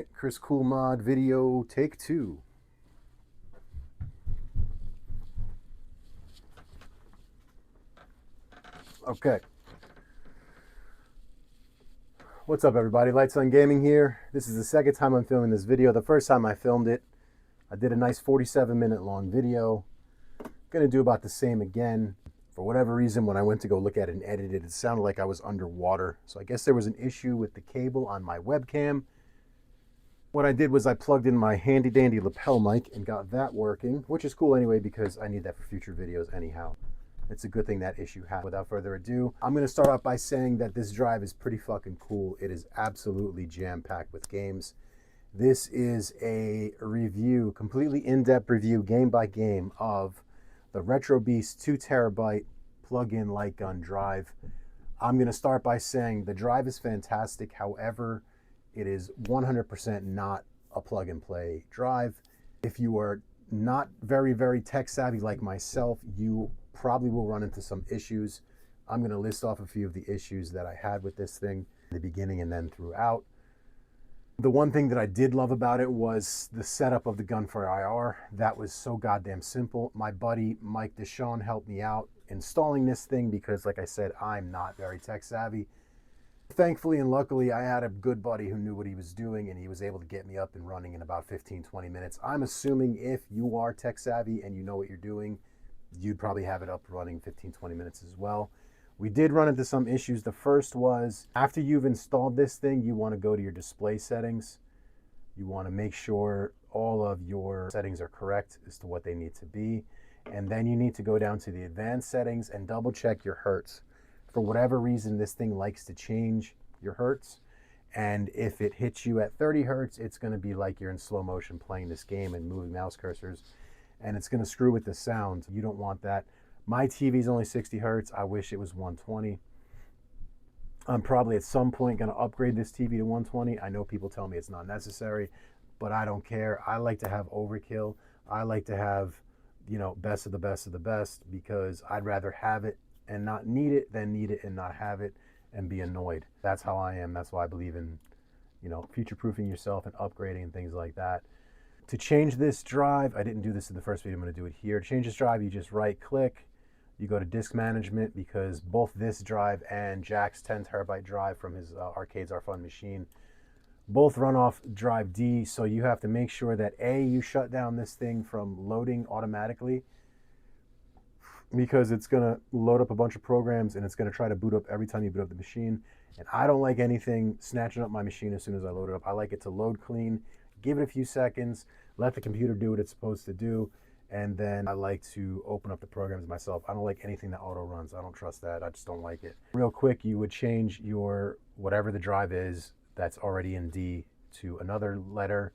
right, Chris Cool Mod video take 2. Okay. What's up, everybody? Lights on Gaming here. This is the second time I'm filming this video. The first time I filmed it, I did a nice 47-minute long video. Gonna do about the same again. For whatever reason, when I went to go look at it and edit it, it sounded like I was underwater. So I guess there was an issue with the cable on my webcam. What I did was I plugged in my handy dandy lapel mic and got that working, which is cool anyway because I need that for future videos anyhow. It's a good thing that issue happened. Without further ado, I'm going to start off by saying that this drive is pretty fucking cool. It is absolutely jam-packed with games. This is a review, completely in-depth review, game by game, of the Retrobeast 2tb plug-in Lightgun drive. I'm going to start by saying the drive is fantastic. However, it is 100% not a plug-and-play drive. If you are not very tech savvy like myself, you probably will run into some issues. I'm going to list off a few of the issues that I had with this thing in the beginning and then throughout. The one thing that I did love about it was the setup of the gun for IR. That was so goddamn simple. My buddy Mike Deshawn helped me out installing this thing because, like I said, I'm not very tech savvy. Thankfully and luckily, I had a good buddy who knew what he was doing, and he was able to get me up and running in about 15-20 minutes. I'm assuming if you are tech savvy and you know what you're doing, you'd probably have it up running 15-20 minutes as well. We did run into some issues. The first was, after you've installed this thing, you want to go to your display settings. You want to make sure all of your settings are correct as to what they need to be. And then you need to go down to the advanced settings and double check your hertz. For whatever reason, this thing likes to change your hertz. And if it hits you at 30 hertz, it's going to be like you're in slow motion playing this game and moving mouse cursors. And it's going to screw with the sound. You don't want that. My TV is only 60 hertz. I wish it was 120. I'm probably at some point going to upgrade this TV to 120. I know people tell me it's not necessary, but I don't care. I like to have overkill. I like to have, you know, best of the best of the best, because I'd rather have it and not need it than need it and not have it and be annoyed. That's how I am. That's why I believe in, you know, future-proofing yourself and upgrading and things like that. To change this drive, I didn't do this in the first video, I'm going to do it here. To change this drive, you just right-click, you go to disk management, because both this drive and Jack's 10TB drive from his Arcades Are Fun machine both run off drive D, so you have to make sure that A, you shut down this thing from loading automatically, because it's going to load up a bunch of programs and it's going to try to boot up every time you boot up the machine. And I don't like anything snatching up my machine as soon as I load it up. I like it to load clean, give it a few seconds, let the computer do what it's supposed to do, and then I like to open up the programs myself. I don't like anything that auto runs. I don't trust that. I just don't like it. Real quick, you would change your whatever the drive is that's already in D to another letter,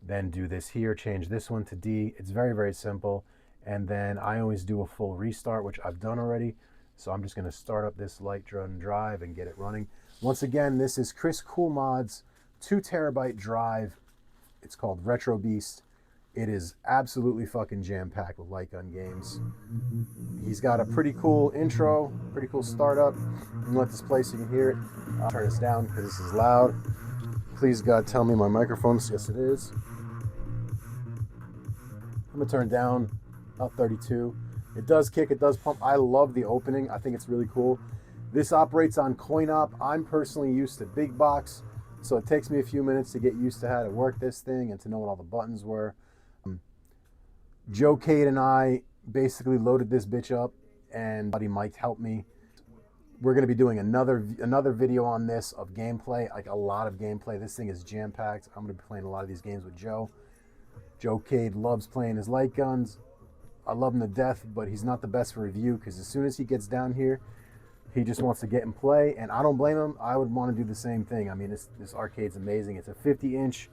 then do this here, change this one to D. It's very simple. And then I always do a full restart, which I've done already. So I'm just going to start up this Lightgun drive and get it running. Once again, this is Chris Cool Mod's 2TB drive. It's called Retrobeast. It is absolutely fucking jam-packed with Lightgun games. He's got a pretty cool intro, pretty cool startup. I'm going to let this play so you can hear it. I'll turn this down because this is loud. Please, God, tell me my microphone's. Yes, it is. I'm going to turn down about 32. It does kick, it does pump. I love the opening. I think it's really cool. This operates on coin-op. I'm personally used to big box, so it takes me a few minutes to get used to how to work this thing and to know what all the buttons were. Joe Cade and I basically loaded this bitch up, and buddy Mike helped me. We're going to be doing another video on this of gameplay, like a lot of gameplay. This thing is jam-packed. I'm going to be playing a lot of these games with Joe. Joe Cade loves playing his light guns. I love him to death, but he's not the best for review, because as soon as he gets down here, he just wants to get and play, and I don't blame him. I would want to do the same thing. I mean, this arcade's amazing. It's a 50-inch,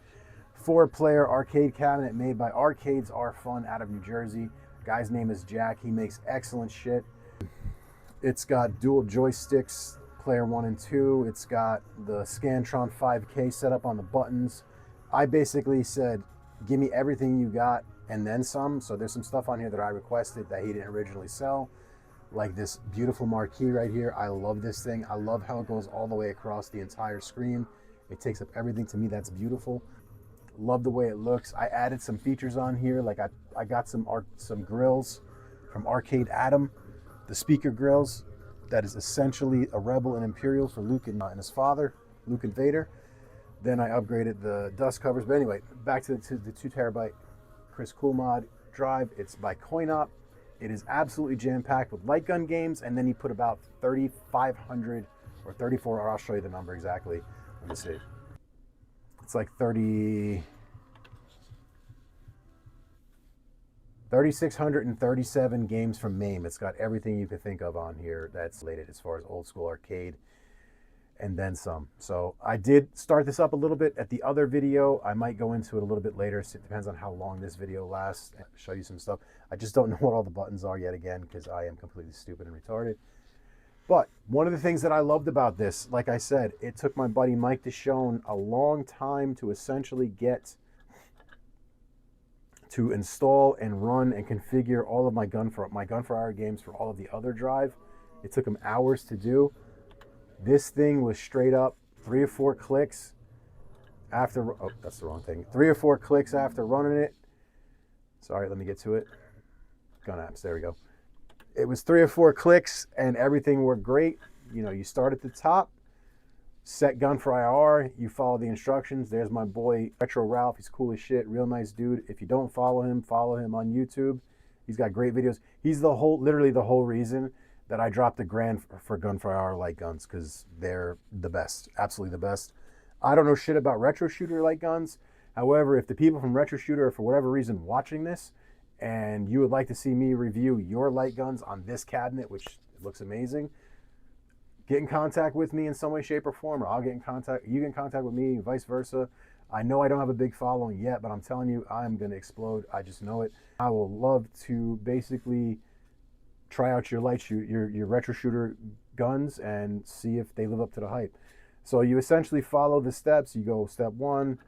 4-player arcade cabinet made by Arcades Are Fun out of New Jersey. Guy's name is Jack. He makes excellent shit. It's got dual joysticks, player 1 and 2. It's got the Scantron 5K set up on the buttons. I basically said, give me everything you got and then some. So there's some stuff on here that I requested that he didn't originally sell, like this beautiful marquee right here. I love this thing. I love how it goes all the way across the entire screen It takes up everything. To me, that's beautiful. Love the way it looks. I added some features on here. Like I got some grills from Arcade Adam, the speaker grills. That is essentially a Rebel and Imperial for Luke and his father, Luke and Vader. Then I upgraded the dust covers. But anyway, back to the 2 terabyte Chris Coolmod drive. It's by CoinOp. It is absolutely jam-packed with light gun games, and then you put about 3,500 or 34, or I'll show you the number exactly. Let me see. It's like 3,637 games from MAME. It's got everything you could think of on here that's related as far as old school arcade, and then some. So I did start this up a little bit at the other video. I might go into it a little bit later. So it depends on how long this video lasts. I'll show you some stuff. I just don't know what all the buttons are yet again, because I am completely stupid and retarded. But one of the things that I loved about this, like I said, it took my buddy Mike DeShone a long time to essentially get to install and run and configure all of my Gun for Hire games for all of the other drive. It took him hours to do. This thing was straight up 3 or 4 clicks after, oh, that's the wrong thing. 3 or 4 clicks after running it. Sorry, let me get to it. Gun apps, there we go. It was 3 or 4 clicks and everything worked great. You know, you start at the top, set Gun for IR, you follow the instructions. There's my boy Retro Ralph. He's cool as shit, real nice dude. If you don't follow him on YouTube. He's got great videos. He's literally the whole reason that I dropped the grand for Gun for IR light guns, because they're the best, absolutely the best. I don't know shit about retro shooter light guns. However, if the people from Retro Shooter are for whatever reason watching this, and you would like to see me review your light guns on this cabinet, which looks amazing, get in contact with me in some way, shape, or form, or I'll get in contact, you get in contact with me, vice versa. I know I don't have a big following yet, but I'm telling you, I'm going to explode. I just know it. I will love to basically try out your your retro shooter guns and see if they live up to the hype. So you essentially follow the steps. You go step 1,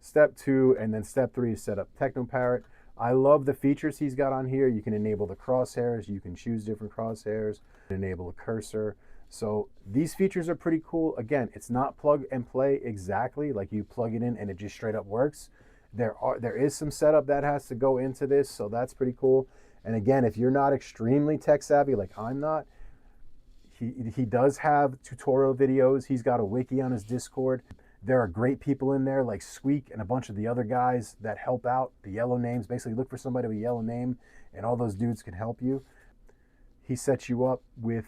step 2, and then step 3 is set up Techno Parrot. I love the features he's got on here. You can enable the crosshairs. You can choose different crosshairs, enable a cursor. So these features are pretty cool. Again, it's not plug and play exactly, like you plug it in and it just straight up works. There is some setup that has to go into this, so that's pretty cool. And again, if you're not extremely tech savvy like I'm not, he does have tutorial videos. He's got a wiki on his Discord. There are great people in there like Squeak and a bunch of the other guys that help out. The yellow names, basically look for somebody with a yellow name and all those dudes can help you. He sets you up with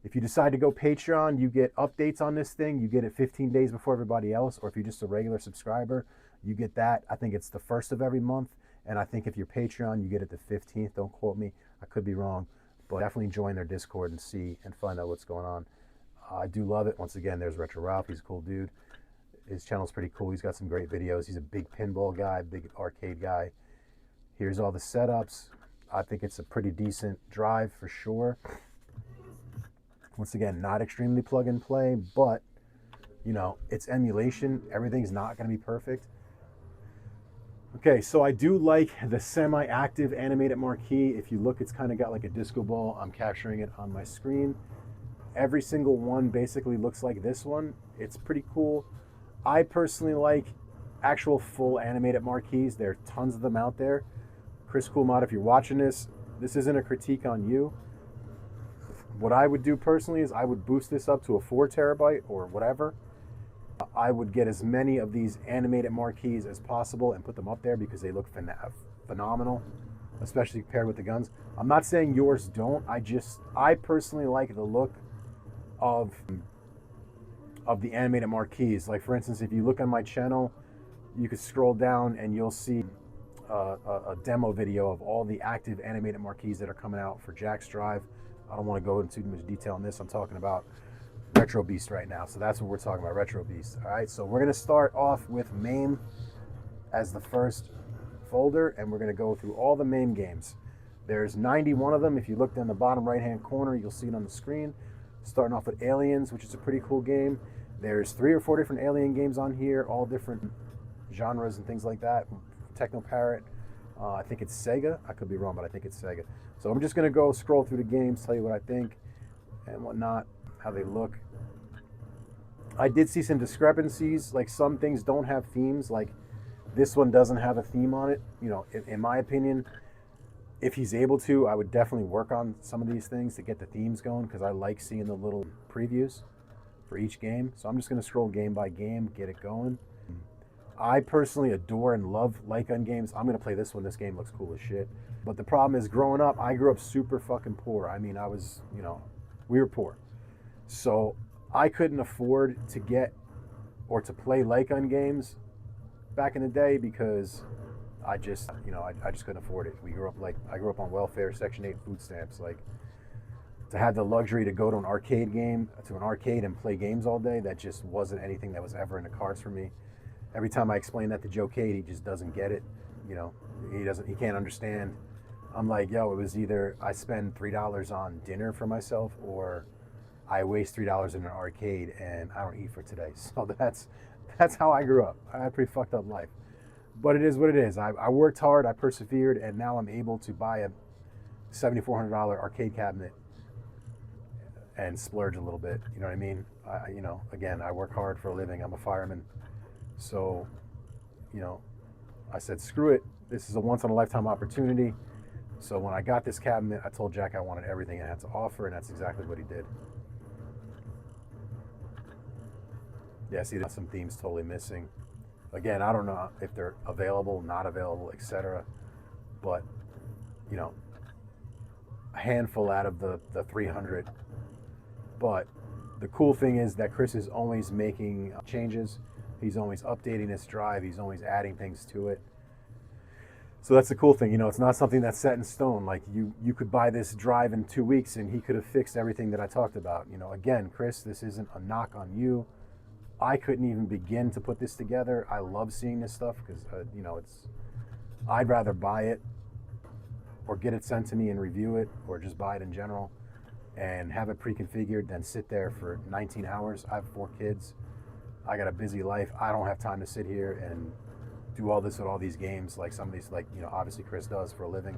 if you decide to go Patreon, you get updates on this thing. You get it 15 days before everybody else, or if you're just a regular subscriber, you get that. I think it's the 1st of every month. And I think if you're Patreon, you get it the 15th. Don't quote me. I could be wrong. But definitely join their Discord and see and find out what's going on. I do love it. Once again, there's Retro Ralph. He's a cool dude. His channel's pretty cool. He's got some great videos. He's a big pinball guy, big arcade guy. Here's all the setups. I think it's a pretty decent drive for sure. Once again, not extremely plug and play, but you know, it's emulation. Everything's not going to be perfect. Okay, so I do like the semi-active animated marquee. If you look, it's kind of got like a disco ball. I'm capturing it on my screen. Every single one basically looks like this one. It's pretty cool. I personally like actual full animated marquees. There are tons of them out there. Chris Coolmod, if you're watching this, this isn't a critique on you. What I would do personally is I would boost this up to a 4 terabyte or whatever. I would get as many of these animated marquees as possible and put them up there because they look phenomenal, especially paired with the guns. I'm not saying yours don't. I personally like the look of the animated marquees. Like for instance, if you look on my channel, you could scroll down and you'll see a demo video of all the active animated marquees that are coming out for Jack's Drive. I don't want to go into too much detail on this. I'm talking about Retrobeast right now. So that's what we're talking about, Retrobeast. All right, so we're going to start off with MAME as the first folder, and we're going to go through all the MAME games. There's 91 of them. If you look down the bottom right-hand corner, you'll see it on the screen. Starting off with Aliens, which is a pretty cool game. There's 3 or 4 different Alien games on here, all different genres and things like that. Techno Parrot. I think it's Sega. I could be wrong, but I think it's Sega. So I'm just going to go scroll through the games, tell you what I think and whatnot, how they look. I did see some discrepancies, like some things don't have themes, like this one doesn't have a theme on it. You know, in my opinion, if he's able to, I would definitely work on some of these things to get the themes going, because I like seeing the little previews for each game. So I'm just going to scroll game by game, get it going. I personally adore and love light gun games. I'm going to play this one. This game looks cool as shit. But the problem is, growing up, I grew up super fucking poor. I mean, I was, you know, we were poor. So I couldn't afford to get or to play light gun games back in the day, because I just, you know, I just couldn't afford it. We grew up like, I grew up on welfare, Section 8 food stamps. Like, to have the luxury to go to an arcade and play games all day, that just wasn't anything that was ever in the cards for me. Every time I explain that to Joe Cade, he just doesn't get it. You know, he can't understand. I'm like, yo, it was either I spend $3 on dinner for myself, or I waste $3 in an arcade and I don't eat for today. So that's how I grew up. I had a pretty fucked up life. But it is what it is. I worked hard, I persevered, and now I'm able to buy a $7,400 arcade cabinet and splurge a little bit. You know what I mean? You know, again, I work hard for a living. I'm a fireman. So, you know, I said, screw it. This is a once-in-a-lifetime opportunity. So when I got this cabinet, I told Jack I wanted everything it had to offer, and that's exactly what he did. Yeah, see, there's some themes totally missing. Again, I don't know if they're available, not available, etc. But, you know, a handful out of the 300. But the cool thing is that Chris is always making changes. He's always updating this drive. He's always adding things to it. So that's the cool thing. You know, it's not something that's set in stone. Like, you could buy this drive in 2 weeks and he could have fixed everything that I talked about. You know, again, Chris, this isn't a knock on you. I couldn't even begin to put this together. I love seeing this stuff because, you know, I'd rather buy it or get it sent to me and review it, or just buy it in general and have it pre-configured than sit there for 19 hours. I have 4 kids. I got a busy life. I don't have time to sit here and do all this with all these games like some of these, like, you know, obviously Chris does for a living.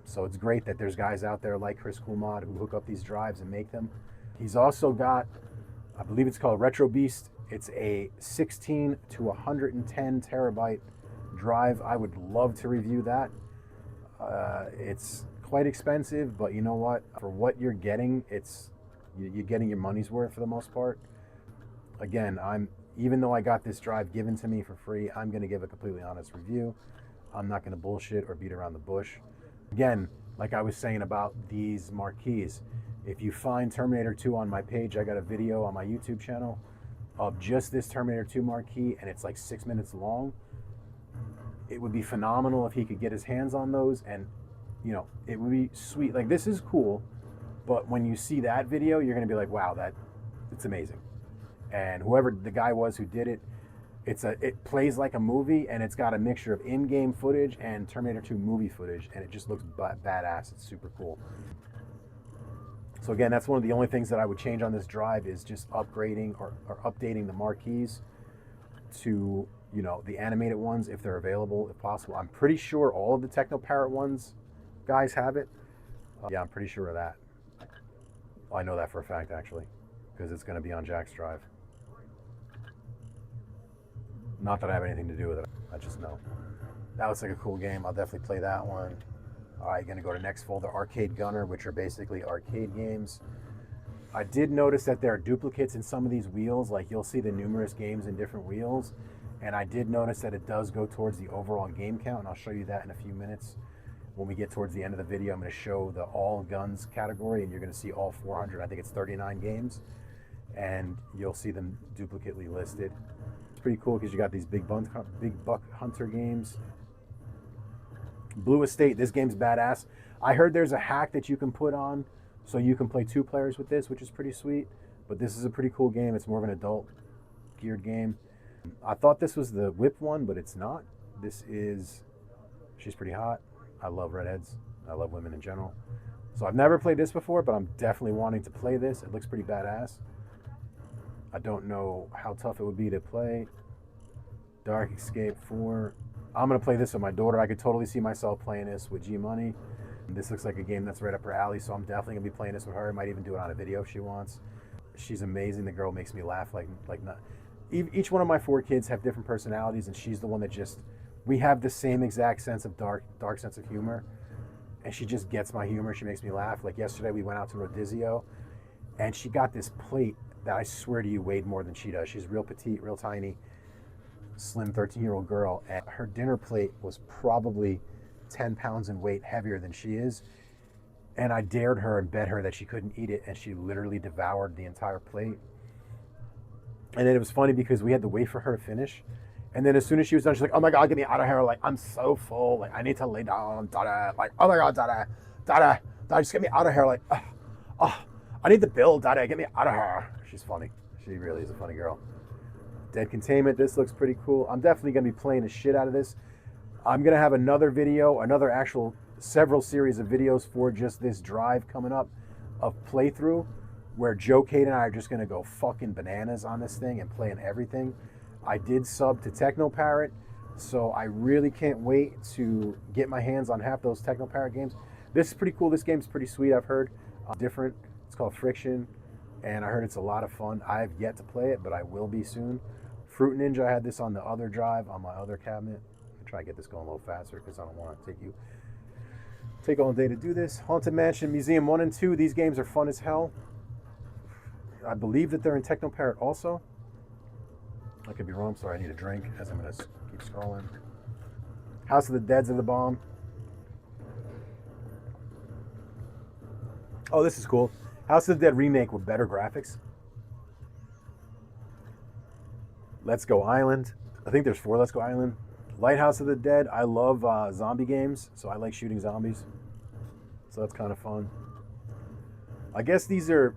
So it's great that there's guys out there like Chris Coolmod who hook up these drives and make them. He's also got, I believe it's called Retrobeast. It's a 16 to 110 terabyte drive. I would love to review that. It's quite expensive, but you know what? For what you're getting, you're getting your money's worth for the most part. Again, even though I got this drive given to me for free, I'm going to give a completely honest review. I'm not going to bullshit or beat around the bush. Again, like I was saying about these marquees, if you find Terminator 2 on my page, I got a video on my YouTube channel of just this Terminator 2 marquee, and it's like 6 minutes long. It would be phenomenal if he could get his hands on those, and, you know, it would be sweet. Like, this is cool, but when you see that video, you're going to be like, wow, it's amazing. And whoever the guy was who did it, it plays like a movie, and it's got a mixture of in-game footage and Terminator 2 movie footage, and it just looks badass. It's super cool. So again, that's one of the only things that I would change on this drive, is just upgrading or updating the marquees to, you know, the animated ones if they're available, if possible. I'm pretty sure all of the Techno Parrot ones, guys, have it. Yeah, I'm pretty sure of that. Well, I know that for a fact, actually, because it's going to be on Jack's drive. Not that I have anything to do with it. I just know. That looks like a cool game. I'll definitely play that one. All right, going to go to next folder, Arcade Gunner, which are basically arcade games. I did notice that there are duplicates in some of these wheels. Like, you'll see the numerous games in different wheels. And I did notice that it does go towards the overall game count, and I'll show you that in a few minutes. When we get towards the end of the video, I'm going to show the all guns category, and you're going to see all 400. I think it's 39 games, and you'll see them duplicately listed. It's pretty cool because you got these big buck hunter games. Blue Estate, this game's badass. I heard there's a hack that you can put on so you can play 2 players with this, which is pretty sweet. But this is a pretty cool game. It's more of an adult geared game. I thought this was the whip one, but it's not. This is, she's pretty hot. I love redheads. I love women in general. So I've never played this before, but I'm definitely wanting to play this. It looks pretty badass. I don't know how tough it would be to play. Dark Escape 4. I'm going to play this with my daughter. I could totally see myself playing this with G-Money. This looks like a game that's right up her alley, so I'm definitely going to be playing this with her. I might even do it on a video if she wants. She's amazing. The girl makes me laugh like not. Each one of my 4 kids have different personalities, and she's the one that just, we have the same exact sense of dark sense of humor, and she just gets my humor. She makes me laugh. Like yesterday, we went out to Rodizio, and she got this plate that I swear to you weighed more than she does. She's real petite, real tiny, slim 13-year-old girl, and her dinner plate was probably 10 pounds in weight heavier than she is. And I dared her and bet her that she couldn't eat it, and she literally devoured the entire plate. And then it was funny because we had to wait for her to finish. And then as soon as she was done, she's like, oh my God, get me out of here. Like, I'm so full. Like, I need to lay down. Dada. Like, oh my God, Dada. Dada. Dada, just get me out of here. Like, I need the bill, Dada. Get me out of here. She's funny. She really is a funny girl. Dead Containment. This looks pretty cool. I'm definitely going to be playing the shit out of this. I'm going to have another video, several series of videos for just this drive coming up of playthrough, where Joe, Kate, and I are just going to go fucking bananas on this thing and playing everything. I did sub to Techno Parrot, so I really can't wait to get my hands on half those Techno Parrot games. This is pretty cool. This game's pretty sweet, I've heard. Different. It's called Friction, and I heard it's a lot of fun. I've yet to play it, but I will be soon. Fruit Ninja, I had this on the other drive, on my other cabinet. I'll try to get this going a little faster because I don't want to take all day to do this. Haunted Mansion, Museum 1 and 2. These games are fun as hell. I believe that they're in Techno Parrot also. I could be wrong. Sorry, I need a drink as I'm going to keep scrolling. House of the Dead's are the bomb. Oh, this is cool. House of the Dead remake with better graphics. Let's Go Island. I think there's 4 Let's Go Island. Lighthouse of the Dead. I love zombie games, so I like shooting zombies. So that's kind of fun. I guess these are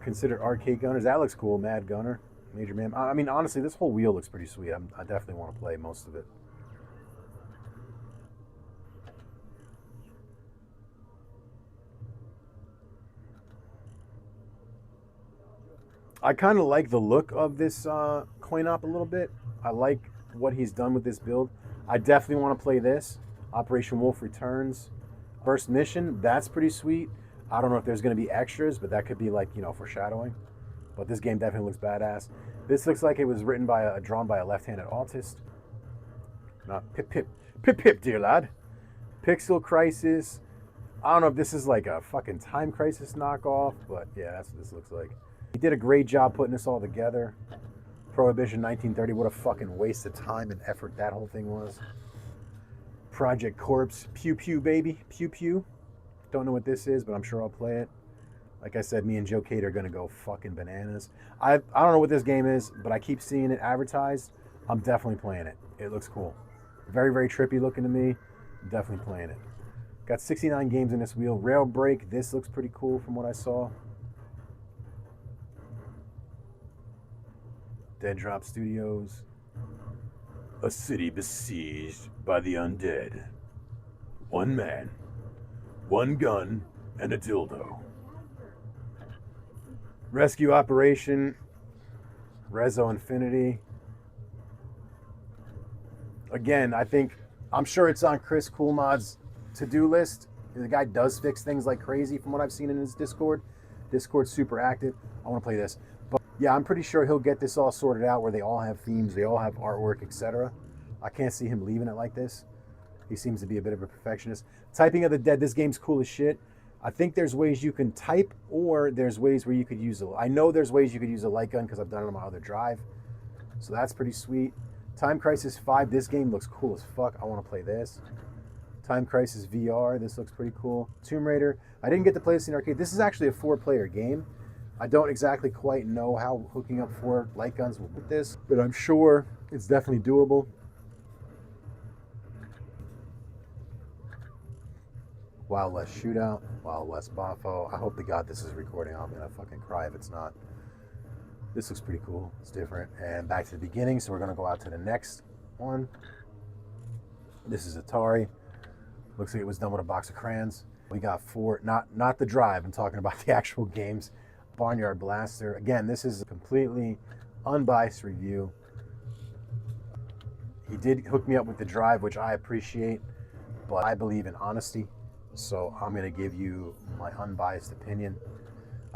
considered arcade gunners. That looks cool. Mad Gunner, Major MAME. I mean, honestly, this whole wheel looks pretty sweet. I definitely want to play most of it. I kind of like the look of this coin op a little bit. I like what he's done with this build. I definitely want to play this. Operation Wolf Returns. First mission, that's pretty sweet. I don't know if there's going to be extras, but that could be like, foreshadowing. But this game definitely looks badass. This looks like it was written by drawn by a left-handed autist. Not pip, dear lad. Pixel Crisis. I don't know if this is like a fucking Time Crisis knockoff, but yeah, that's what this looks like. He did a great job putting this all together. Prohibition 1930, what a fucking waste of time and effort that whole thing was. Project Corpse, pew pew baby, pew pew. Don't know what this is, but I'm sure I'll play it. Like I said, me and Joe Kate are gonna go fucking bananas. I don't know what this game is, but I keep seeing it advertised. I'm definitely playing it. It looks cool. Very, very trippy looking to me. I'm definitely playing it. Got 69 games in this wheel. Rail Break, this looks pretty cool from what I saw. Dead Drop Studios. A city besieged by the undead. One man, one gun, and a dildo. Rescue Operation. Rezo Infinity. Again, I'm sure it's on Chris Coolmod's to-do list. The guy does fix things like crazy from what I've seen in his Discord. Discord's super active. I want to play this. But yeah, I'm pretty sure he'll get this all sorted out where they all have themes, they all have artwork, etc. I can't see him leaving it like this. He seems to be a bit of a perfectionist. Typing of the Dead, this game's cool as shit. I think there's ways you can type, or there's ways where you could use I know there's ways you could use a light gun because I've done it on my other drive. So that's pretty sweet. Time Crisis 5, this game looks cool as fuck. I want to play this. Time Crisis VR, this looks pretty cool. Tomb Raider, I didn't get to play this in arcade. This is actually a 4-player game. I don't exactly quite know how hooking up 4 light guns will with this, but I'm sure it's definitely doable. Wild West Shootout, Wild West Bafo. I hope to God this is recording. I'm gonna fucking cry if it's not. This looks pretty cool. It's different. And back to the beginning, so we're gonna go out to the next one. This is Atari. Looks like it was done with a box of crayons. We got 4, not the drive, I'm talking about the actual games. Barnyard Blaster. Again, this is a completely unbiased review. He did hook me up with the drive, which I appreciate, but I believe in honesty. So I'm going to give you my unbiased opinion.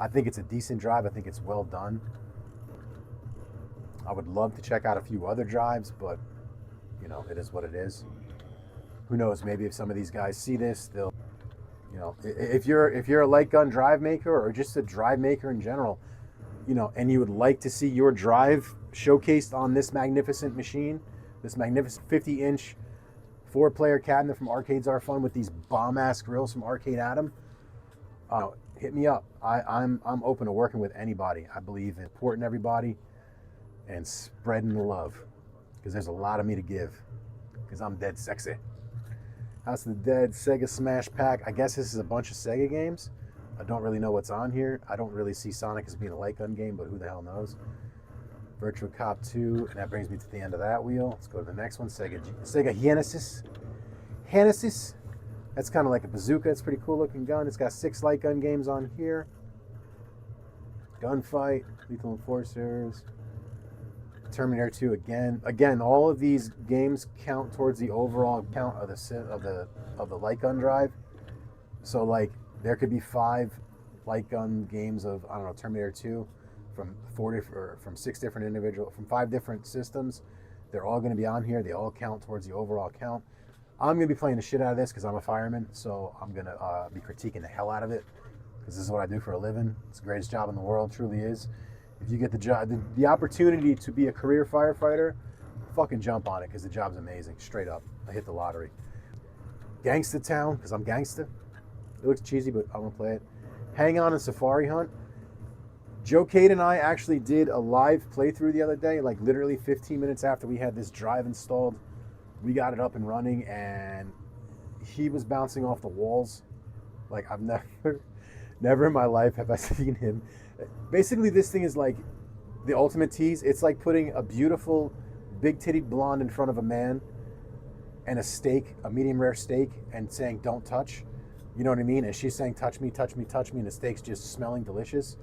I think it's a decent drive. I think it's well done. I would love to check out a few other drives, but you know, it is what it is. Who knows? Maybe if some of these guys see this, they'll, you know, if you're a light gun drive maker or just a drive maker in general, you know, and you would like to see your drive showcased on this magnificent machine, this magnificent 50-inch 4-player cabinet from Arcades Are Fun with these bomb-ass grills from Arcade Adam, hit me up. I'm open to working with anybody. I believe in supporting everybody and spreading the love, because there's a lot of me to give, because I'm dead sexy. House of the Dead, Sega Smash Pack. I guess this is a bunch of Sega games. I don't really know what's on here. I don't really see Sonic as being a light gun game, but who the hell knows. Virtua Cop 2, and that brings me to the end of that wheel. Let's go to the next one, Sega Genesis. Genesis. That's kind of like a bazooka. It's a pretty cool looking gun. It's got 6 light gun games on here. Gunfight, Lethal Enforcers, Terminator 2 again. Again, all of these games count towards the overall count of the light gun drive. So like there could be 5 light gun games of, I don't know, Terminator 2 from 5 different systems. They're all going to be on here. They all count towards the overall count. I'm going to be playing the shit out of this because I'm a fireman, so I'm going to be critiquing the hell out of it, because this is what I do for a living. It's the greatest job in the world, truly is. If you get the job, the opportunity to be a career firefighter, fucking jump on it, because the job's amazing, straight up. I hit the lottery. Gangsta Town, because I'm gangsta. It looks cheesy, but I'm going to play it. Hang On and Safari Hunt. Joe Cade and I actually did a live playthrough the other day, like literally 15 minutes after we had this drive installed. We got it up and running, and he was bouncing off the walls. Like, I've never in my life have I seen him. Basically, this thing is like the ultimate tease. It's like putting a beautiful, big-titted blonde in front of a man and a steak, a medium rare steak, and saying, "Don't touch." You know what I mean? And she's saying, "Touch me, touch me, touch me," and the steak's just smelling delicious.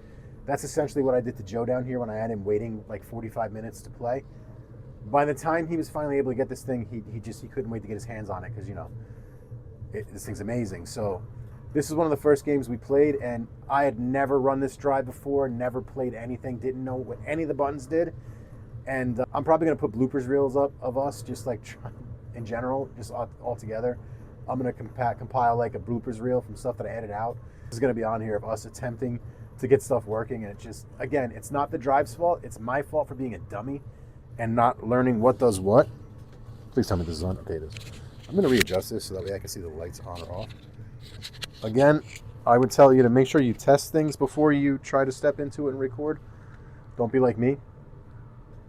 That's essentially what I did to Joe down here when I had him waiting like 45 minutes to play. By the time he was finally able to get this thing, he couldn't wait to get his hands on it, because, you know, this thing's amazing. So this is one of the first games we played, and I had never run this drive before, never played anything, didn't know what any of the buttons did. And I'm probably going to put bloopers reels up of us, just like in general, just all together. I'm going to compile like a bloopers reel from stuff that I edited out. This is going to be on here of us attempting to get stuff working, and it just, again, it's not the drive's fault. It's my fault for being a dummy and not learning what does what. Please tell me this is on. Okay, it is. I'm going to readjust this so that way I can see the lights on or off. Again, I would tell you to make sure you test things before you try to step into it and record. Don't be like me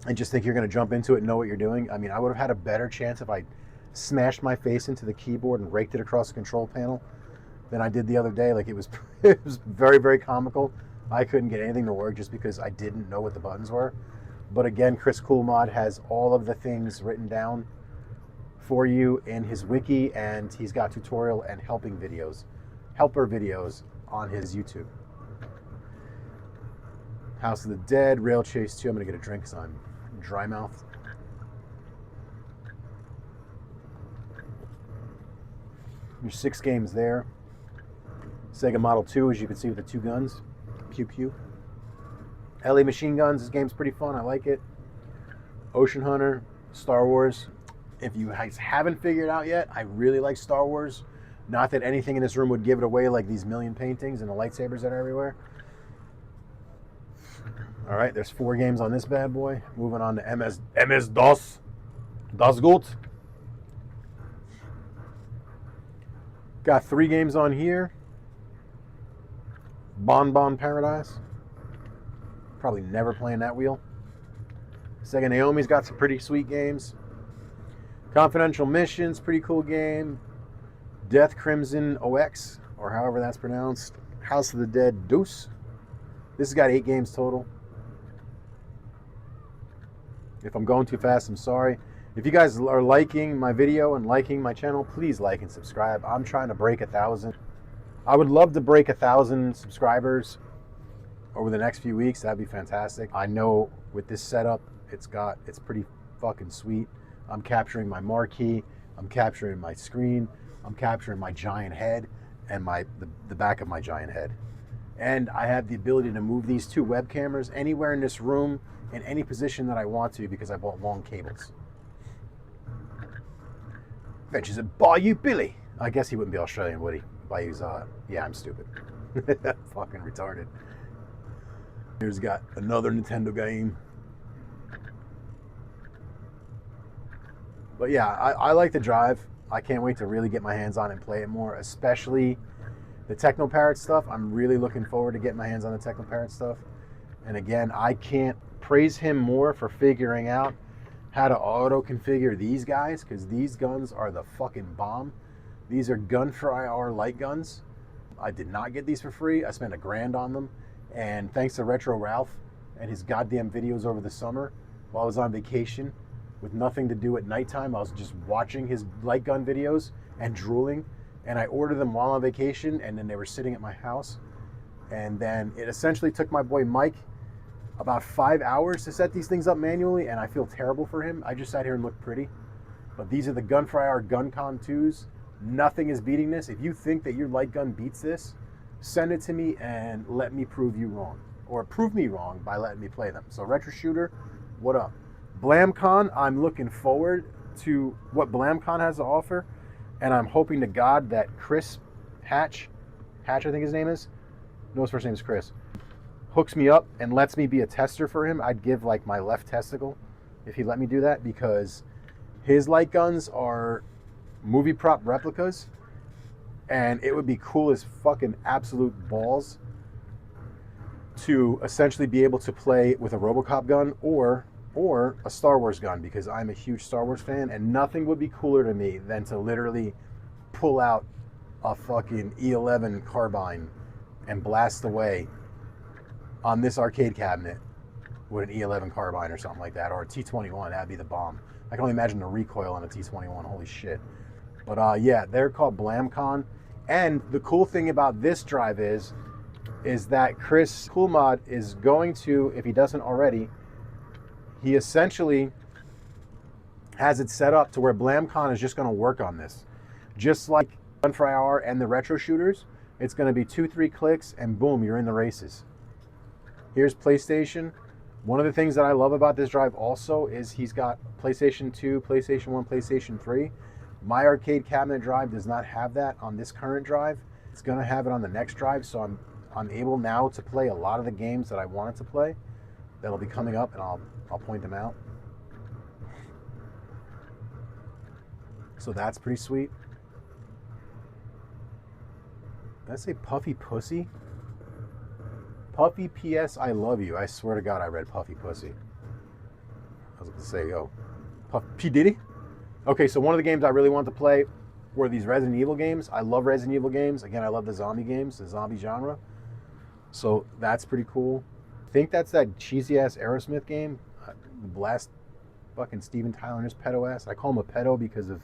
and just think you're going to jump into it and know what you're doing. I mean, I would have had a better chance if I smashed my face into the keyboard and raked it across the control panel than I did the other day. Like, it was very, very comical. I couldn't get anything to work just because I didn't know what the buttons were. But again, Chris Coolmod has all of the things written down for you in his wiki, and he's got tutorial and helper videos on his YouTube. House of the Dead, Rail Chase 2. I'm going to get a drink because I'm dry mouthed. There's 6 games there. Sega Model 2, as you can see, with the 2 guns. Pew pew. LA Machine Guns. This game's pretty fun. I like it. Ocean Hunter, Star Wars. If you guys haven't figured out yet, I really like Star Wars. Not that anything in this room would give it away, like these million paintings and the lightsabers that are everywhere. All right, there's 4 games on this bad boy. Moving on to MS-DOS. Das Gut. Got 3 games on here. Bon Paradise. Probably never playing that wheel. Sega Naomi's got some pretty sweet games. Confidential Missions, pretty cool game. Death Crimson OX, or however that's pronounced. House of the Dead Deuce. This has got 8 games total. If I'm going too fast, I'm sorry. If you guys are liking my video and liking my channel, please like and subscribe. I'm trying to break 1,000. I would love to break 1,000 subscribers over the next few weeks. That'd be fantastic. I know with this setup, it's pretty fucking sweet. I'm capturing my marquee. I'm capturing my screen. I'm capturing my giant head and the back of my giant head. And I have the ability to move these two web cameras anywhere in this room in any position that I want to because I bought long cables. Adventures at Bayou Billy. I guess he wouldn't be Australian, would he? Bayou's, yeah, I'm stupid. Fucking retarded. Here's got another Nintendo game. But yeah, I like the drive. I can't wait to really get my hands on it and play it more, especially the Techno Parrot stuff. I'm really looking forward to getting my hands on the Techno Parrot stuff. And again, I can't praise him more for figuring out how to auto configure these guys, because these guns are the fucking bomb. These are Gun for IR light guns. I did not get these for free. I spent $1,000 on them. And thanks to Retro Ralph and his goddamn videos over the summer while I was on vacation with nothing to do at nighttime, I was just watching his light gun videos and drooling. And I ordered them while on vacation, and then they were sitting at my house. And then it essentially took my boy Mike about 5 hours to set these things up manually, and I feel terrible for him. I just sat here and looked pretty. But these are the Gun for IR Guncon 2s. Nothing is beating this. If you think that your light gun beats this, send it to me and let me prove you wrong. Or prove me wrong by letting me play them. So Retro Shooter, what up? BlamCon, I'm looking forward to what BlamCon has to offer. And I'm hoping to God that Chris Hatch, I think his name is, no, his first name is Chris, hooks me up and lets me be a tester for him. I'd give like my left testicle if he let me do that, because his light guns are movie prop replicas, and it would be cool as fucking absolute balls to essentially be able to play with a RoboCop gun or a Star Wars gun, because I'm a huge Star Wars fan, and nothing would be cooler to me than to literally pull out a fucking E11 carbine and blast away on this arcade cabinet with an E11 carbine or something like that, or a T21. That'd be the bomb. I can only imagine the recoil on a T21. Holy shit. But yeah, they're called BlamCon. And the cool thing about this drive is that Chris Coolmod is going to, if he doesn't already, he essentially has it set up to where BlamCon is just going to work on this. Just like Gun for IR and the Retro Shooters, it's going to be 2-3 clicks and boom, you're in the races. Here's PlayStation. One of the things that I love about this drive also is he's got PlayStation 2, PlayStation 1, PlayStation 3. My arcade cabinet drive does not have that on this current drive. It's going to have it on the next drive, so I'm able now to play a lot of the games that I wanted to play. That'll be coming up, and I'll point them out. So that's pretty sweet. Did I say Puffy Pussy? Puffy PS I love you. I swear to God I read Puffy Pussy. I was going to say, yo, P. Diddy? Okay, so one of the games I really wanted to play were these Resident Evil games. I love Resident Evil games. Again, I love the zombie games, the zombie genre. So that's pretty cool. I think that's that cheesy-ass Aerosmith game. The blast fucking Steven Tyler and his pedo ass. I call him a pedo because of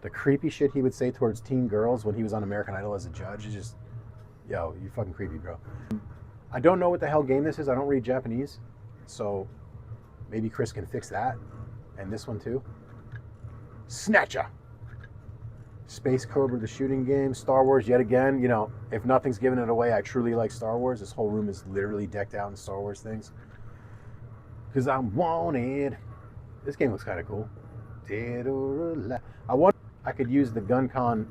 the creepy shit he would say towards teen girls when he was on American Idol as a judge. It's just, yo, you fucking creepy, bro. I don't know what the hell game this is. I don't read Japanese. So maybe Chris can fix that. And this one too. Snatcher. Space Cobra, the shooting game. Star Wars, yet again. You know, if nothing's giving it away, I truly like Star Wars. This whole room is literally decked out in Star Wars things. Because I'm wanted. This game looks kind of cool. Dead or alive. I wonder if I could use the Guncon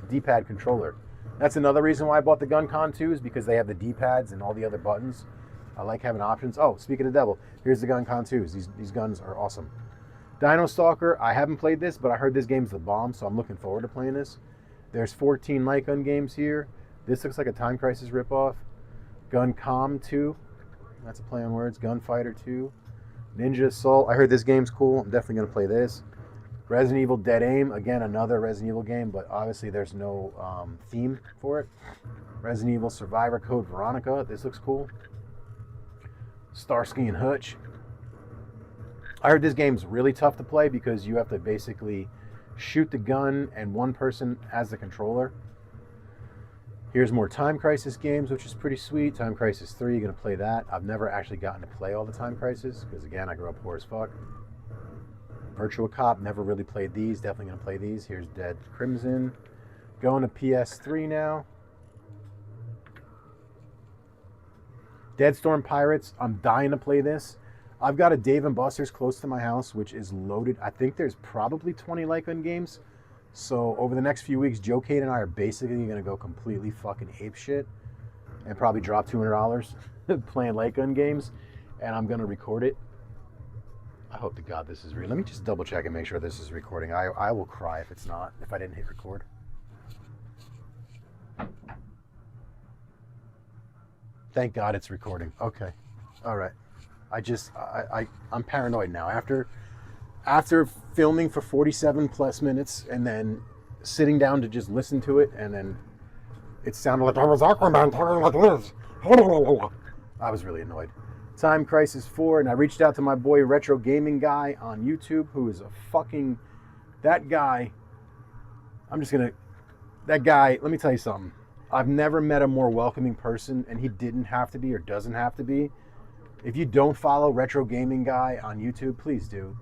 D-pad controller. That's another reason why I bought the Guncon 2 is because they have the D-pads and all the other buttons. I like having options. Oh, speaking of the devil, here's the Guncon 2s. These guns are awesome. Dino Stalker, I haven't played this, but I heard this game's the bomb, so I'm looking forward to playing this. There's 14 light gun games here. This looks like a Time Crisis ripoff. Guncom 2, that's a play on words. Gunfighter 2. Ninja Assault, I heard this game's cool. I'm definitely going to play this. Resident Evil Dead Aim, again, another Resident Evil game, but obviously there's no theme for it. Resident Evil Survivor Code Veronica, this looks cool. Starsky and Hutch. I heard this game's really tough to play because you have to basically shoot the gun and one person has the controller. Here's more Time Crisis games, which is pretty sweet. Time Crisis 3, you're going to play that. I've never actually gotten to play all the Time Crisis because, again, I grew up poor as fuck. Virtua Cop, never really played these. Definitely going to play these. Here's Dead Crimson. Going to PS3 now. Deadstorm Pirates. I'm dying to play this. I've got a Dave & Buster's close to my house, which is loaded. I think there's probably 20 light gun games. So over the next few weeks, Joe Cade and I are basically going to go completely fucking ape shit and probably drop $200 playing light gun games. And I'm going to record it. I hope to God this is real. Let me just double check and make sure this is recording. I will cry if it's not, if I didn't hit record. Thank God it's recording. Okay. All right. I'm paranoid now. After filming for 47 plus minutes and then sitting down to just listen to it, and then it sounded like I was Aquaman talking like this. I was really annoyed. Time Crisis 4, and I reached out to my boy Retro Gaming Guy on YouTube, who is a fucking, that guy, that guy, let me tell you something. I've never met a more welcoming person, and he didn't have to be or doesn't have to be. If you don't follow Retro Gaming Guy on YouTube, please do.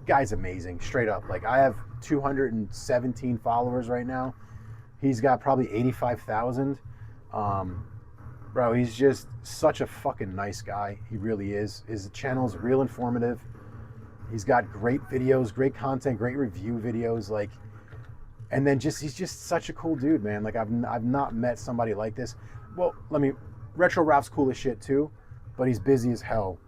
Guy's amazing, straight up. Like, I have 217 followers right now. He's got probably 85,000. Bro, he's just such a fucking nice guy. He really is. His channel is real informative. He's got great videos, great content, great review videos. Like, and then he's just such a cool dude, man. Like, I've not met somebody like this. Well, Retro Ralph's cool as shit too, but he's busy as hell,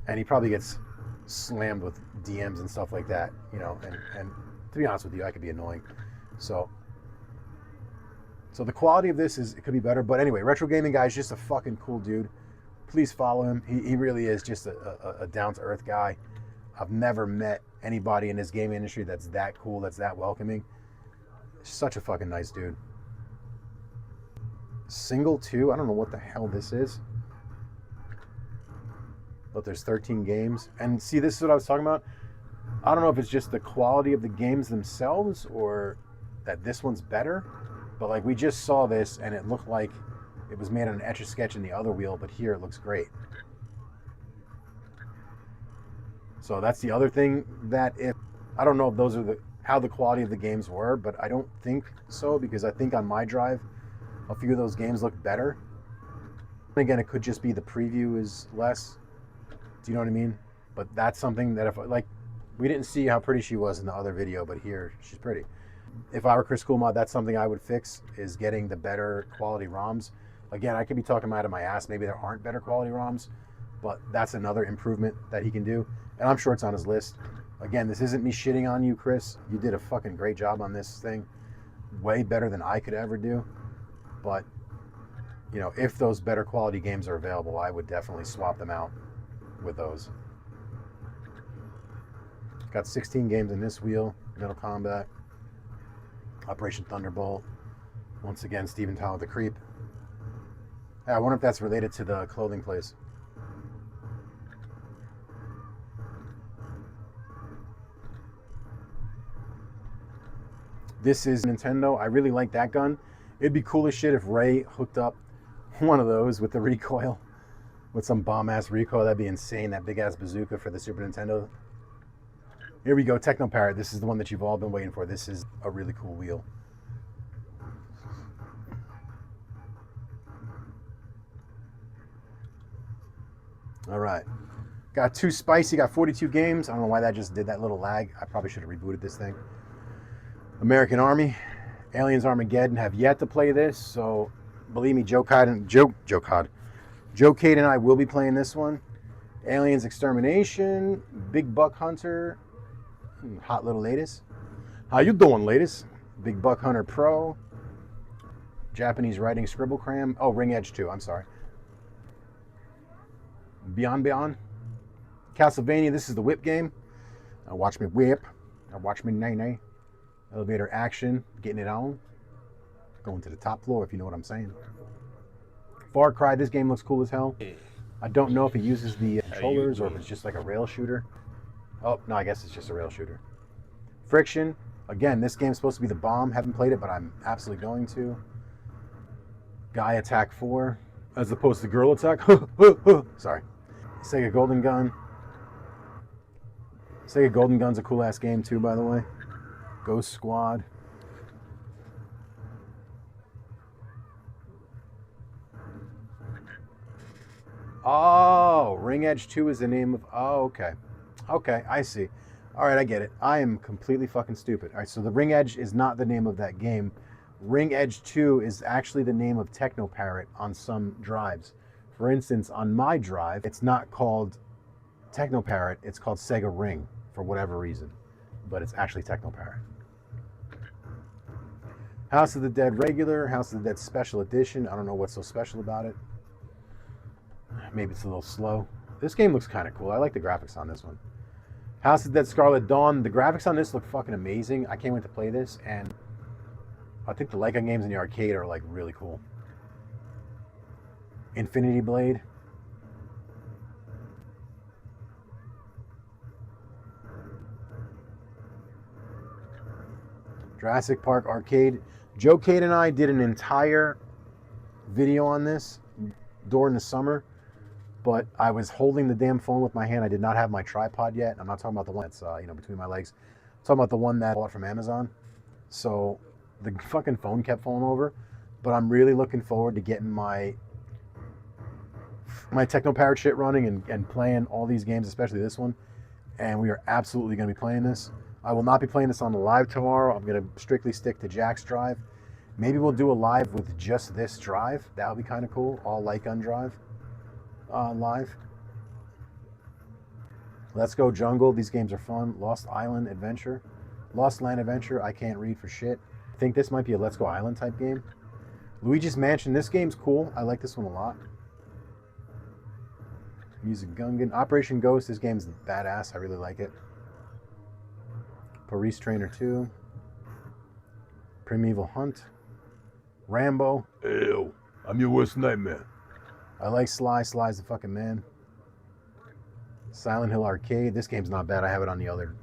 and he probably gets slammed with DMs and stuff like that, you know. And to be honest with you, I could be annoying. So the quality of this it could be better. But anyway, Retro Gaming Guy is just a fucking cool dude. Please follow him. He really is just a down-to-earth guy. I've never met anybody in this gaming industry that's that cool, that's that welcoming. Such a fucking nice dude. Single 2, I don't know what the hell this is. But there's 13 games. And see, this is what I was talking about. I don't know if it's just the quality of the games themselves or that this one's better. But like, we just saw this and it looked like it was made on an Etch-a-Sketch in the other wheel, but here it looks great. So that's the other thing, that I don't know if those are how the quality of the games were, but I don't think so, because I think on my drive, a few of those games look better. And again, it could just be the preview is less. Do you know what I mean? But that's something that we didn't see how pretty she was in the other video, but here she's pretty. If I were Chris Coolmod, that's something I would fix, is getting the better quality ROMs. Again, I could be talking out of my ass. Maybe there aren't better quality ROMs, but that's another improvement that he can do. And I'm sure it's on his list. Again, this isn't me shitting on you, Chris. You did a fucking great job on this thing. Way better than I could ever do. But, you know, if those better quality games are available, I would definitely swap them out with those. Got 16 games in this wheel. Mortal Kombat. Operation Thunderbolt. Once again, Steven Tyler the Creep. I wonder if that's related to the clothing place. This is Nintendo. I really like that gun. It'd be cool as shit if Ray hooked up one of those with the recoil, with some bomb-ass recoil. That'd be insane. That big-ass bazooka for the Super Nintendo. Here we go, Techno Parrot. This is the one that you've all been waiting for. This is a really cool wheel. All right. Got too spicy. Got 42 games. I don't know why that just did that little lag. I probably should have rebooted this thing. American Army, Aliens Armageddon. Have yet to play this, so believe me, Joe Cade and I will be playing this one. Aliens Extermination, Big Buck Hunter, hot little ladies. How you doing, ladies? Big Buck Hunter Pro, Japanese Writing Scribble Cram. Oh, Ring Edge 2, I'm sorry. Beyond. Castlevania, this is the whip game. Now watch me whip. Now watch me nay-nay. Elevator action, getting it on. Going to the top floor, if you know what I'm saying. Far Cry, this game looks cool as hell. I don't know if it uses the controllers or if it's just like a rail shooter. Oh, no, I guess it's just a rail shooter. Friction, again, this game's supposed to be the bomb. Haven't played it, but I'm absolutely going to. Guy Attack 4, as opposed to Girl Attack. Sorry. Sega Golden Gun. Sega Golden Gun's a cool ass game too, by the way. Ghost Squad. Oh, Ring Edge 2 is the name of... Oh, okay. Okay, I see. All right, I get it. I am completely fucking stupid. All right, so the Ring Edge is not the name of that game. Ring Edge 2 is actually the name of Techno Parrot on some drives. For instance, on my drive, it's not called Techno Parrot, it's called Sega Ring for whatever reason. But it's actually Techno Parrot. House of the Dead regular, House of the Dead special edition. I don't know what's so special about it. Maybe it's a little slow. This game looks kind of cool. I like the graphics on this one. House of the Dead Scarlet Dawn. The graphics on this look fucking amazing. I can't wait to play this, and I think the Lightgun games in the arcade are like really cool. Infinity Blade. Jurassic Park Arcade. Joe Cade and I did an entire video on this during the summer, but I was holding the damn phone with my hand. I did not have my tripod yet. I'm not talking about the one that's between my legs. I'm talking about the one that I bought from Amazon. So the fucking phone kept falling over, but I'm really looking forward to getting my Techno Parrot shit running and playing all these games, especially this one. And we are absolutely going to be playing this. I will not be playing this on the live tomorrow. I'm going to strictly stick to Jack's drive. Maybe we'll do a live with just this drive. That would be kind of cool. All Lightgun drive live. Let's Go Jungle. These games are fun. Lost Island Adventure. Lost Land Adventure. I can't read for shit. I think this might be a Let's Go Island type game. Luigi's Mansion. This game's cool. I like this one a lot. Music Gungan. Operation Ghost. This game's badass. I really like it. Police Trainer 2. Primeval Hunt. Rambo. Ew, I'm your worst nightmare. I like Sly. Sly's the fucking man. Silent Hill Arcade. This game's not bad. I have it on the other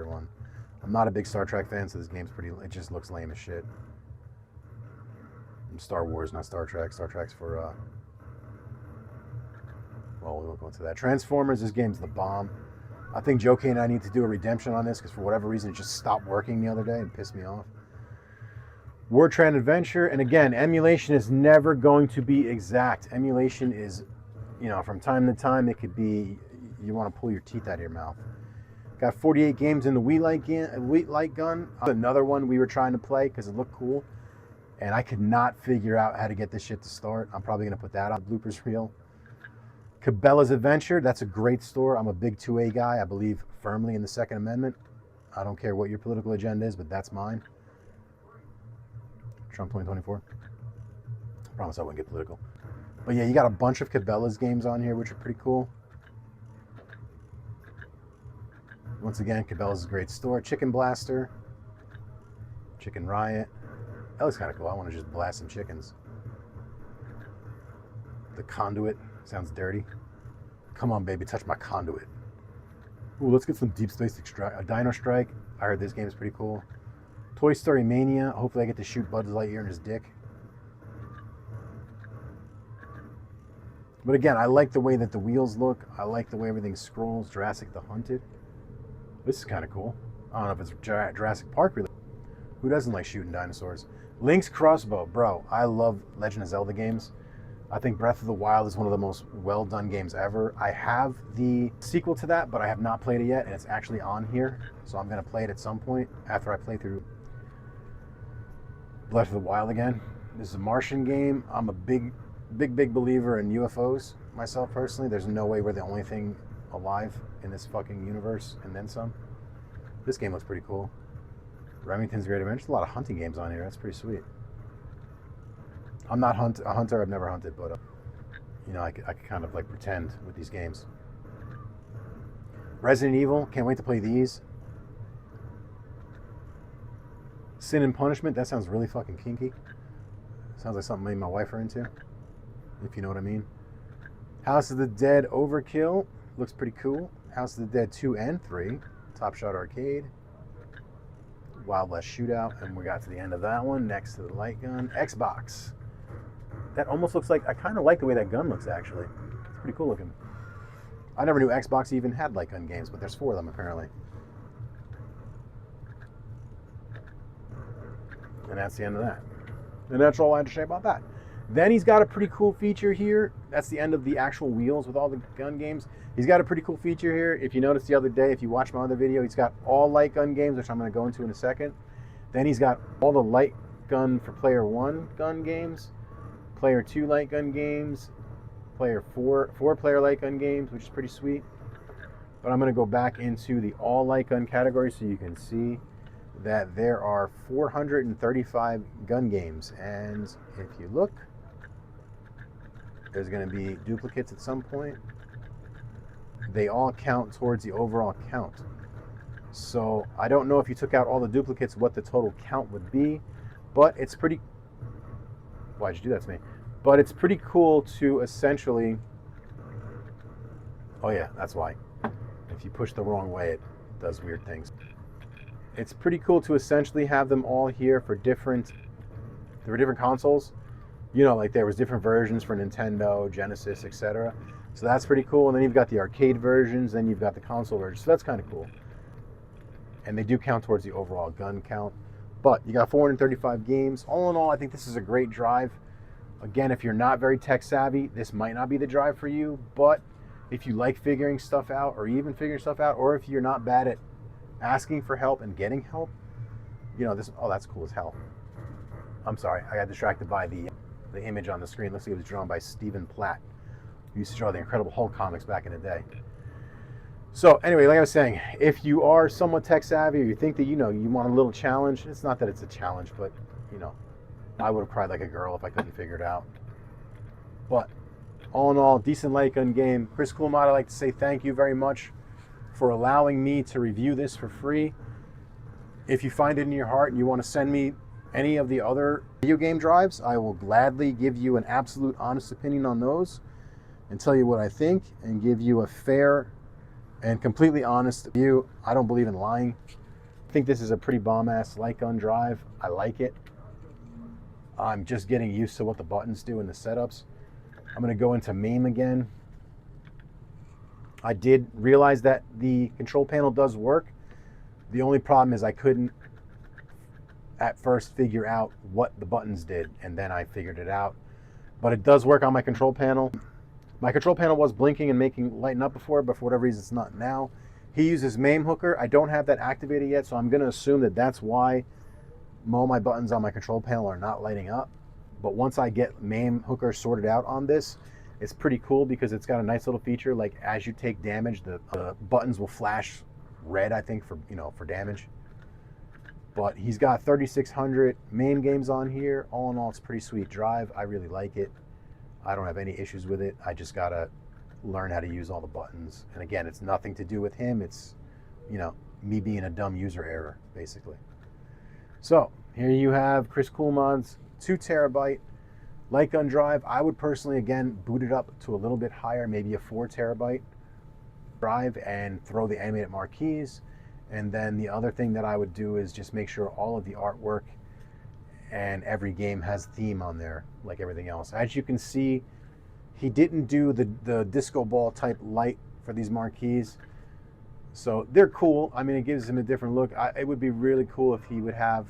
one. I'm not a big Star Trek fan, so this game's it just looks lame as shit. Star Wars, not Star Trek. Star Trek's for well, we won't go into that. Transformers. This game's the bomb. I think Joe K and I need to do a redemption on this because for whatever reason it just stopped working the other day and pissed me off. War Train Adventure, and again, emulation is never going to be exact. Emulation is, from time to time it could be, you want to pull your teeth out of your mouth. Got 48 games in the Wii Lightgun. Another one we were trying to play because it looked cool, and I could not figure out how to get this shit to start. I'm probably going to put that on bloopers reel. Cabela's Adventure, that's a great store. I'm a big 2A guy. I believe firmly in the Second Amendment. I don't care what your political agenda is, but that's mine. Trump 2024. I promise I wouldn't get political. But yeah, you got a bunch of Cabela's games on here, which are pretty cool. Once again, Cabela's is a great store. Chicken Blaster. Chicken Riot. That looks kind of cool. I want to just blast some chickens. The Conduit. Sounds dirty. Come on, baby, touch my conduit. Ooh, let's get some Deep Space Dino Strike. I heard this game is pretty cool. Toy Story Mania. Hopefully I get to shoot Buzz Lightyear in his dick. But again, I like the way that the wheels look. I like the way everything scrolls. Jurassic the Hunted. This is kind of cool. I don't know if it's Jurassic Park really. Who doesn't like shooting dinosaurs? Link's Crossbow. Bro, I love Legend of Zelda games. I think Breath of the Wild is one of the most well-done games ever. I have the sequel to that, but I have not played it yet, and it's actually on here. So I'm going to play it at some point after I play through Breath of the Wild again. This is a Martian game. I'm a big believer in UFOs myself personally. There's no way we're the only thing alive in this fucking universe, and then some. This game looks pretty cool. Remington's Great Adventure. There's a lot of hunting games on here. That's pretty sweet. I'm not a hunter. I've never hunted, but I could kind of like pretend with these games. Resident Evil. Can't wait to play these. Sin and Punishment. That sounds really fucking kinky. Sounds like something me and my wife are into, if you know what I mean. House of the Dead Overkill. Looks pretty cool. House of the Dead 2 and 3. Top Shot Arcade. Wild West Shootout. And we got to the end of that one. Next to the light gun. Xbox. That almost looks like, I kind of like the way that gun looks actually. It's pretty cool looking. I never knew Xbox even had light gun games, but there's 4 of them apparently. And that's the end of that. And that's all I had to say about that. Then he's got a pretty cool feature here. That's the end of the actual wheels with all the gun games. He's got a pretty cool feature here. If you noticed the other day, if you watch my other video, he's got all light gun games, which I'm going to go into in a second. Then he's got all the light gun for player 1 gun games, player 2 light gun games, player 4 player light gun games, which is pretty sweet. But I'm going to go back into the all light gun category so you can see that there are 435 gun games. And if you look, there's going to be duplicates at some point. They all count towards the overall count. So I don't know if you took out all the duplicates what the total count would be, but it's pretty... Why'd you do that to me? But it's pretty cool to essentially... Oh yeah, that's why. If you push the wrong way, it does weird things. It's pretty cool to essentially have them all here for different consoles. You know, like there was different versions for Nintendo, Genesis, etc. So that's pretty cool. And then you've got the arcade versions, then you've got the console versions. So that's kind of cool. And they do count towards the overall gun count. But you got 435 games. All in all, I think this is a great drive. Again, if you're not very tech savvy, this might not be the drive for you. But if you like figuring stuff out, or even figuring stuff out, or if you're not bad at asking for help and getting help, you know, this, oh, that's cool as hell. I'm sorry, I got distracted by the image on the screen. Looks like it was drawn by Stephen Platt, who used to draw the Incredible Hulk comics back in the day. So anyway, like I was saying, if you are somewhat tech savvy, or you think that, you know, you want a little challenge, it's not that it's a challenge, but, you know, I would have cried like a girl if I couldn't figure it out. But all in all, decent light gun game. Chris Coolmod, I'd like to say thank you very much for allowing me to review this for free. If you find it in your heart and you want to send me any of the other video game drives, I will gladly give you an absolute honest opinion on those and tell you what I think and give you a fair and completely honest view. I don't believe in lying. I think this is a pretty bomb-ass light gun drive. I like it. I'm just getting used to what the buttons do in the setups. I'm going to go into MAME again. I did realize that the control panel does work. The only problem is I couldn't at first figure out what the buttons did, and then I figured it out. But it does work on my control panel. My control panel was blinking and lighting up before, but for whatever reason it's not now. He uses MAME hooker. I don't have that activated yet, so I'm going to assume that that's why all my buttons on my control panel are not lighting up. But once I get MAME hooker sorted out on this, it's pretty cool because it's got a nice little feature. Like as you take damage, the buttons will flash red, I think, for, you know, for damage. But he's got 3,600 MAME games on here. All in all, it's a pretty sweet drive. I really like it. I don't have any issues with it. I just gotta learn how to use all the buttons. And again, it's nothing to do with him. It's, you know, me being a dumb user error, basically. So here you have Chris Coolmod's 2 terabyte light gun drive. I would personally, again, boot it up to a little bit higher, maybe a 4 terabyte drive, and throw the animated marquees. And then the other thing that I would do is just make sure all of the artwork and every game has theme on there, like everything else. As you can see, he didn't do the disco ball type light for these marquees. So they're cool. I mean, it gives him a different look. It would be really cool if he would have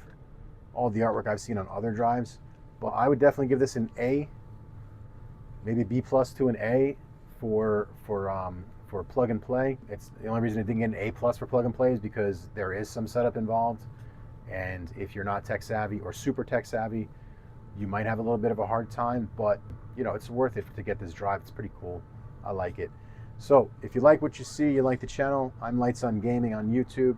all the artwork I've seen on other drives. But I would definitely give this an A, maybe B+ to an A for plug and play. It's the only reason it didn't get an A+ for plug and play is because there is some setup involved. And if you're not tech savvy or super tech savvy, you might have a little bit of a hard time, but you know, it's worth it to get this drive. It's pretty cool. I like it. So if you like what you see, you like the channel, I'm Lights on Gaming on YouTube.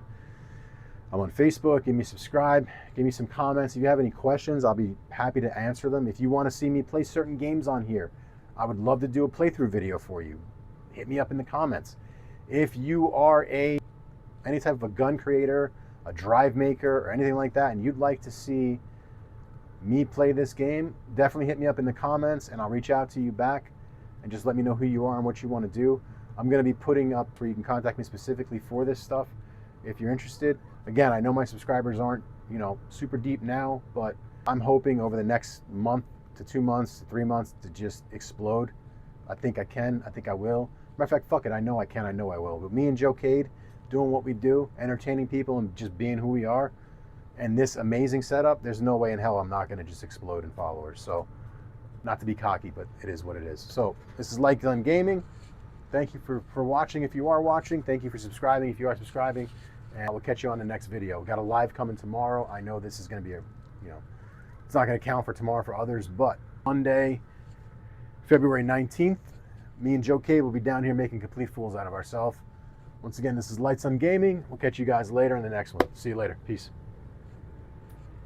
I'm on Facebook. Give me a subscribe. Give me some comments. If you have any questions, I'll be happy to answer them. If you want to see me play certain games on here, I would love to do a playthrough video for you. Hit me up in the comments. If you are any type of a gun creator, a drive maker, or anything like that, and you'd like to see me play this game, definitely hit me up in the comments and I'll reach out to you back and just let me know who you are and what you want to do. I'm going to be putting up where you can contact me specifically for this stuff if you're interested. Again, I know my subscribers aren't, you know, super deep now, but I'm hoping over the next month to 2 months to 3 months to just explode. I think I can. I think I will. Matter of fact, fuck it. I know I can. I know I will. But me and Joe Cade doing what we do, entertaining people and just being who we are, and this amazing setup, there's no way in hell I'm not going to just explode in followers. So Not to be cocky, but it is what it is. So this is Lightgun Gaming. Thank you for watching if you are watching. Thank you for subscribing if you are subscribing. And we'll catch you on the next video. We've got a live coming tomorrow. I know this is going to be it's not going to count for tomorrow for others, but Monday, February 19th, me and Joe K will be down here making complete fools out of ourselves. Once again, this is Lights on Gaming. We'll catch you guys later in the next one. See you later. Peace.